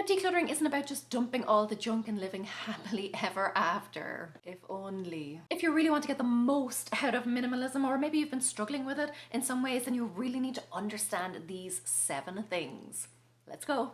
that decluttering isn't about just dumping all the junk and living happily ever after. If only. If you really want to get the most out of minimalism, or maybe you've been struggling with it in some ways, then you really need to understand these 7 things. Let's go.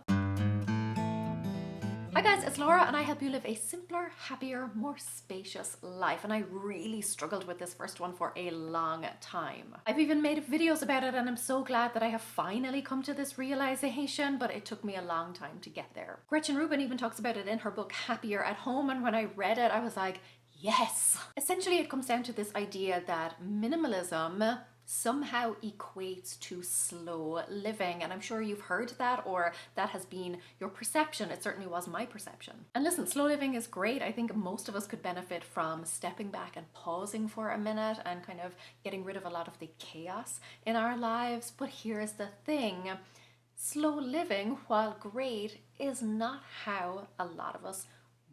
Hi guys, it's Laura and I help you live a simpler, happier, more spacious life. And I really struggled with this first one for a long time. I've even made videos about it and I'm so glad that I have finally come to this realization, but it took me a long time to get there. Gretchen Rubin even talks about it in her book Happier at Home, and when I read it I was like, yes! Essentially it comes down to this idea that minimalism somehow equates to slow living, and I'm sure you've heard that, or that has been your perception. It certainly was my perception. And listen, slow living is great. I think most of us could benefit from stepping back and pausing for a minute and kind of getting rid of a lot of the chaos in our lives. But here's the thing, slow living, while great, is not how a lot of us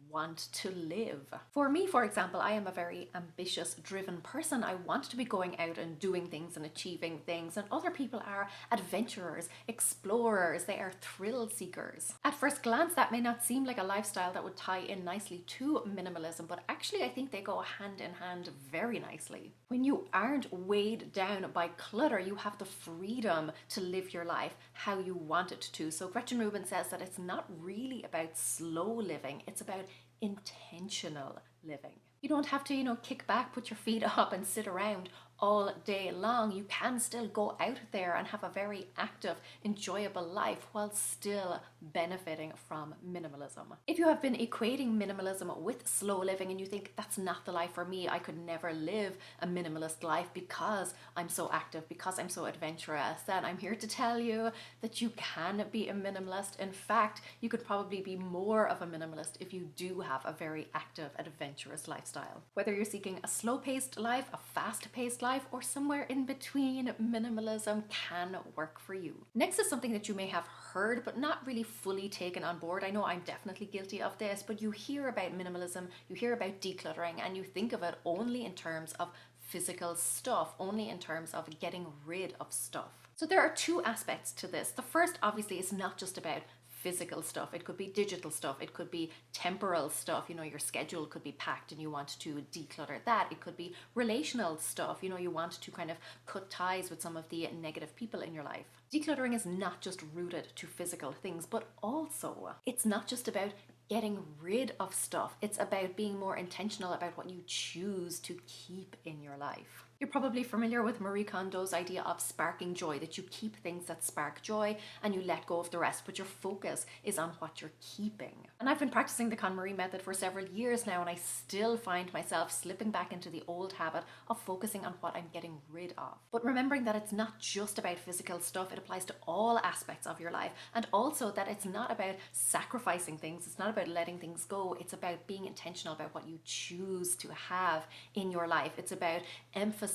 want to live. For me, for example, I am a very ambitious, driven person. I want to be going out and doing things and achieving things, and other people are adventurers, explorers, they are thrill seekers. At first glance, that may not seem like a lifestyle that would tie in nicely to minimalism, but actually I think they go hand in hand very nicely. When you aren't weighed down by clutter, you have the freedom to live your life how you want it to. So Gretchen Rubin says that it's not really about slow living, it's about intentional living. You don't have to, kick back, put your feet up and sit around all day long. You can still go out there and have a very active, enjoyable life while still benefiting from minimalism. If you have been equating minimalism with slow living and you think that's not the life for me, I could never live a minimalist life because I'm so active, because I'm so adventurous, then I'm here to tell you that you can be a minimalist. In fact, you could probably be more of a minimalist if you do have a very active, adventurous lifestyle. Whether you're seeking a slow-paced life, a fast-paced life, or somewhere in between, minimalism can work for you. Next is something that you may have heard but not really fully taken on board. I know I'm definitely guilty of this, but you hear about minimalism, you hear about decluttering, and you think of it only in terms of physical stuff, only in terms of getting rid of stuff. So there are 2 aspects to this. The first, obviously, is not just about physical stuff. It could be digital stuff. It could be temporal stuff. Your schedule could be packed and you want to declutter that. It could be relational stuff. You want to kind of cut ties with some of the negative people in your life. Decluttering is not just rooted to physical things, but also it's not just about getting rid of stuff. It's about being more intentional about what you choose to keep in your life. You're probably familiar with Marie Kondo's idea of sparking joy, that you keep things that spark joy and you let go of the rest, but your focus is on what you're keeping. And I've been practicing the KonMari method for several years now, and I still find myself slipping back into the old habit of focusing on what I'm getting rid of. But remembering that it's not just about physical stuff, it applies to all aspects of your life, and also that it's not about sacrificing things, it's not about letting things go, it's about being intentional about what you choose to have in your life. It's about emphasizing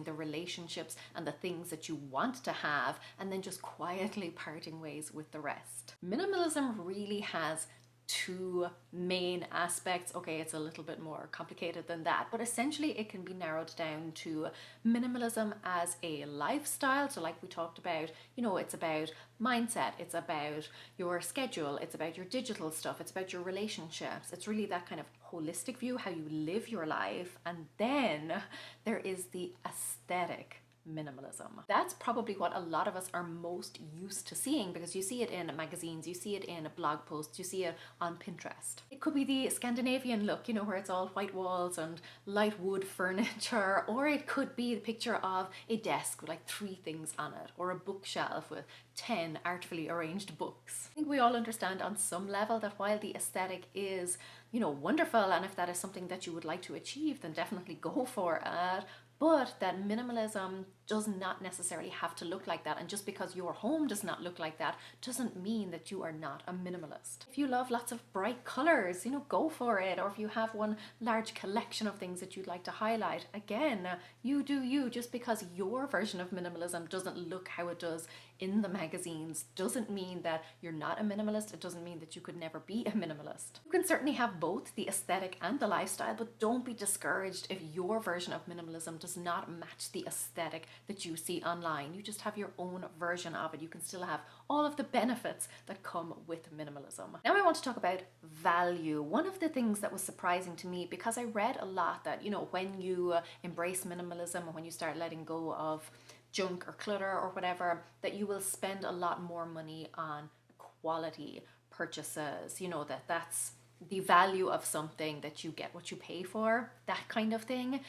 the relationships and the things that you want to have, and then just quietly parting ways with the rest. Minimalism really has 2 main aspects. Okay, it's a little bit more complicated than that, but essentially it can be narrowed down to minimalism as a lifestyle. So like we talked about, it's about mindset, it's about your schedule, it's about your digital stuff, it's about your relationships. It's really that kind of holistic view, how you live your life. And then there is the aesthetic minimalism. That's probably what a lot of us are most used to seeing, because you see it in magazines, you see it in blog posts, you see it on Pinterest. It could be the Scandinavian look, where it's all white walls and light wood furniture, or it could be the picture of a desk with like 3 things on it, or a bookshelf with 10 artfully arranged books. I think we all understand on some level that while the aesthetic is, wonderful, and if that is something that you would like to achieve, then definitely go for it. But that minimalism does not necessarily have to look like that. And just because your home does not look like that doesn't mean that you are not a minimalist. If you love lots of bright colors, go for it. Or if you have one large collection of things that you'd like to highlight, again, you do you. Just because your version of minimalism doesn't look how it does in the magazines doesn't mean that you're not a minimalist. It doesn't mean that you could never be a minimalist. You can certainly have both the aesthetic and the lifestyle, but don't be discouraged if your version of minimalism does not match the aesthetic that you see online. You just have your own version of it. You can still have all of the benefits that come with minimalism. Now I want to talk about value. One of the things that was surprising to me, because I read a lot that, you know, when you embrace minimalism, when you start letting go of junk or clutter or whatever, that you will spend a lot more money on quality purchases. You know, that's the value of something, that you get what you pay for, that kind of thing.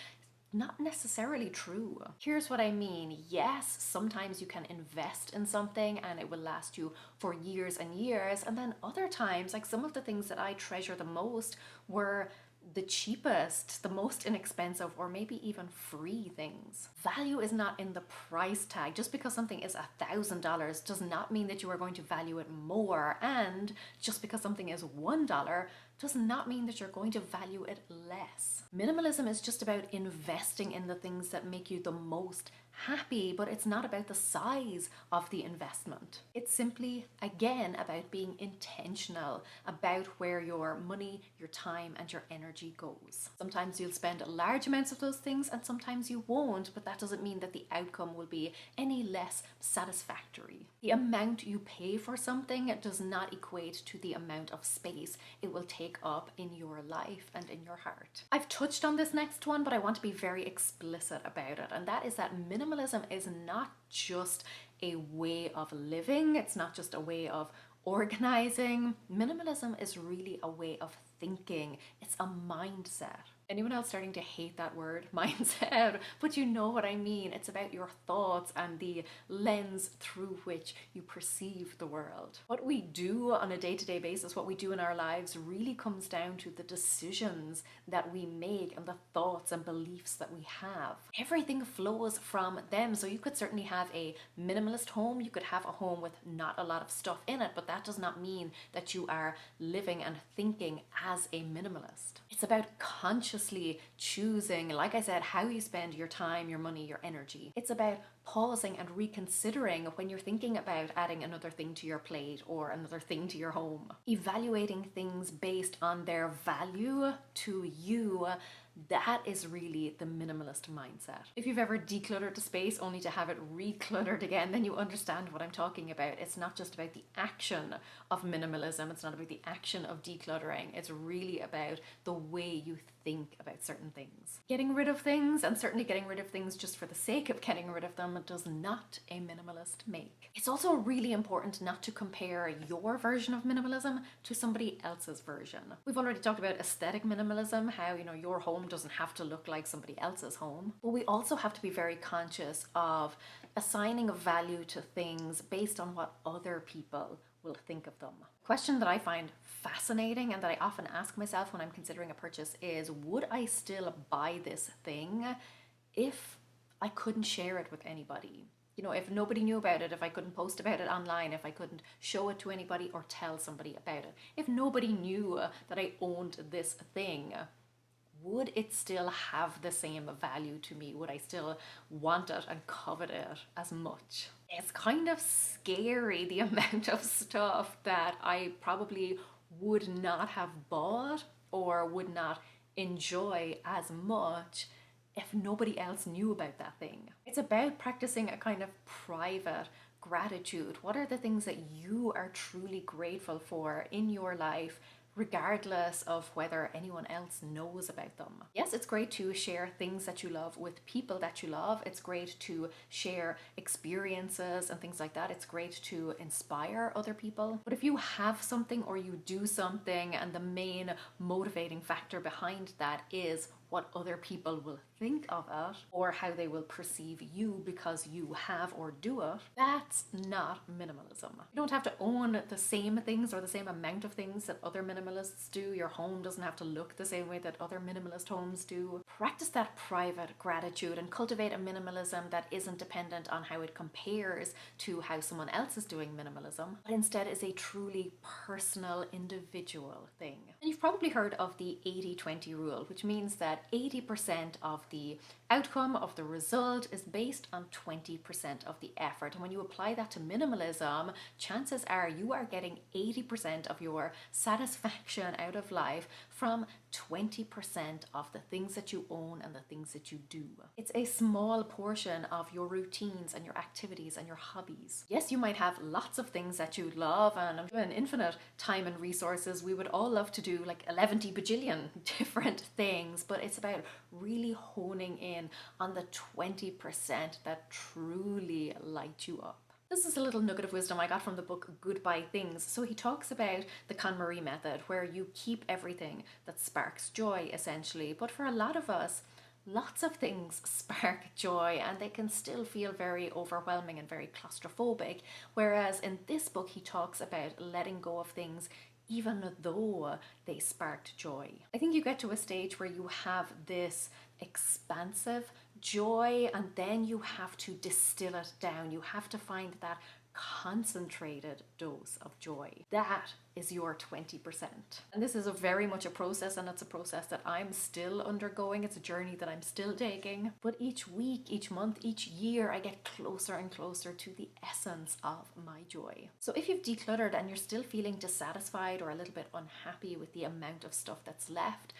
Not necessarily true. Here's what I mean. Yes, sometimes you can invest in something and it will last you for years and years. And then other times, like some of the things that I treasure the most were the cheapest, the most inexpensive, or maybe even free things. Value is not in the price tag. Just because something is $1,000 does not mean that you are going to value it more. And just because something is $1 does not mean that you're going to value it less. Minimalism is just about investing in the things that make you the most happy, but it's not about the size of the investment. It's simply, again, about being intentional about where your money, your time, and your energy goes. Sometimes you'll spend large amounts of those things and sometimes you won't, but that doesn't mean that the outcome will be any less satisfactory. The amount you pay for something does not equate to the amount of space it will take up in your life and in your heart. I've touched on this next one, but I want to be very explicit about it, and that is that minimalism is not just a way of living. It's not just a way of organizing. Minimalism is really a way of thinking. It's a mindset. Anyone else starting to hate that word, mindset? But you know what I mean. It's about your thoughts and the lens through which you perceive the world. What we do on a day-to-day basis, what we do in our lives, really comes down to the decisions that we make and the thoughts and beliefs that we have. Everything flows from them. So you could certainly have a minimalist home. You could have a home with not a lot of stuff in it, but that does not mean that you are living and thinking as a minimalist. It's about consciously choosing, like I said, how you spend your time, your money, your energy. It's about pausing and reconsidering when you're thinking about adding another thing to your plate or another thing to your home. Evaluating things based on their value to you. That is really the minimalist mindset. If you've ever decluttered a space only to have it recluttered again, then you understand what I'm talking about. It's not just about the action of minimalism. It's not about the action of decluttering. It's really about the way you think about certain things. Getting rid of things, and certainly getting rid of things just for the sake of getting rid of them, does not a minimalist make. It's also really important not to compare your version of minimalism to somebody else's version. We've already talked about aesthetic minimalism, how, you know, your home doesn't have to look like somebody else's home. But we also have to be very conscious of assigning a value to things based on what other people will think of them. A question that I find fascinating and that I often ask myself when I'm considering a purchase is, would I still buy this thing if I couldn't share it with anybody? You know, if nobody knew about it, if I couldn't post about it online, if I couldn't show it to anybody or tell somebody about it, if nobody knew that I owned this thing, would it still have the same value to me? Would I still want it and covet it as much? It's kind of scary, the amount of stuff that I probably would not have bought or would not enjoy as much if nobody else knew about that thing. It's about practicing a kind of private gratitude. What are the things that you are truly grateful for in your life, regardless of whether anyone else knows about them? Yes, it's great to share things that you love with people that you love. It's great to share experiences and things like that. It's great to inspire other people. But if you have something or you do something and the main motivating factor behind that is what other people will think of it or how they will perceive you because you have or do it, that's not minimalism. You don't have to own the same things or the same amount of things that other minimalists do. Your home doesn't have to look the same way that other minimalist homes do. Practice that private gratitude and cultivate a minimalism that isn't dependent on how it compares to how someone else is doing minimalism, but instead is a truly personal, individual thing. And you've probably heard of the 80-20 rule, which means that 80% of the outcome of the result is based on 20% of the effort. And when you apply that to minimalism, chances are you are getting 80% of your satisfaction out of life from 20% of the things that you own and the things that you do. It's a small portion of your routines and your activities and your hobbies. Yes, you might have lots of things that you love, and given infinite time and resources, we would all love to do like 11 bajillion different things, but it's about really honing in on the 20% that truly light you up. This is a little nugget of wisdom I got from the book Goodbye Things. So he talks about the KonMari method, where you keep everything that sparks joy, essentially. But for a lot of us, lots of things spark joy and they can still feel very overwhelming and very claustrophobic. Whereas in this book, he talks about letting go of things even though they sparked joy. I think you get to a stage where you have this expansive joy, and then you have to distill it down. You have to find that concentrated dose of joy. That is your 20%. And this is very much a process, and it's a process that I'm still undergoing. It's a journey that I'm still taking. But each week, each month, each year, I get closer and closer to the essence of my joy. So if you've decluttered and you're still feeling dissatisfied or a little bit unhappy with the amount of stuff that's left,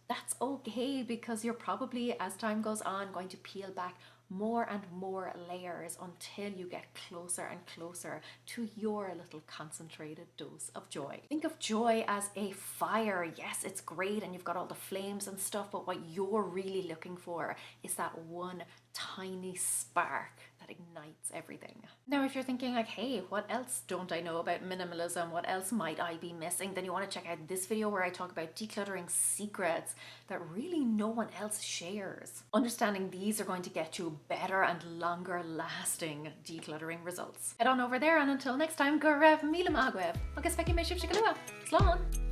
that's okay, because you're probably, as time goes on, going to peel back more and more layers until you get closer and closer to your little concentrated dose of joy. Think of joy as a fire. Yes, it's great and you've got all the flames and stuff, but what you're really looking for is that one tiny spark that ignites everything. Now, if you're thinking like, hey, what else don't I know about minimalism? What else might I be missing? Then you want to check out this video where I talk about decluttering secrets that really no one else shares. Understanding these are going to get you better and longer lasting decluttering results. Head on over there, and until next time, go raibh míle maith agaibh. Agus feici mé sibh se go luath. Slán!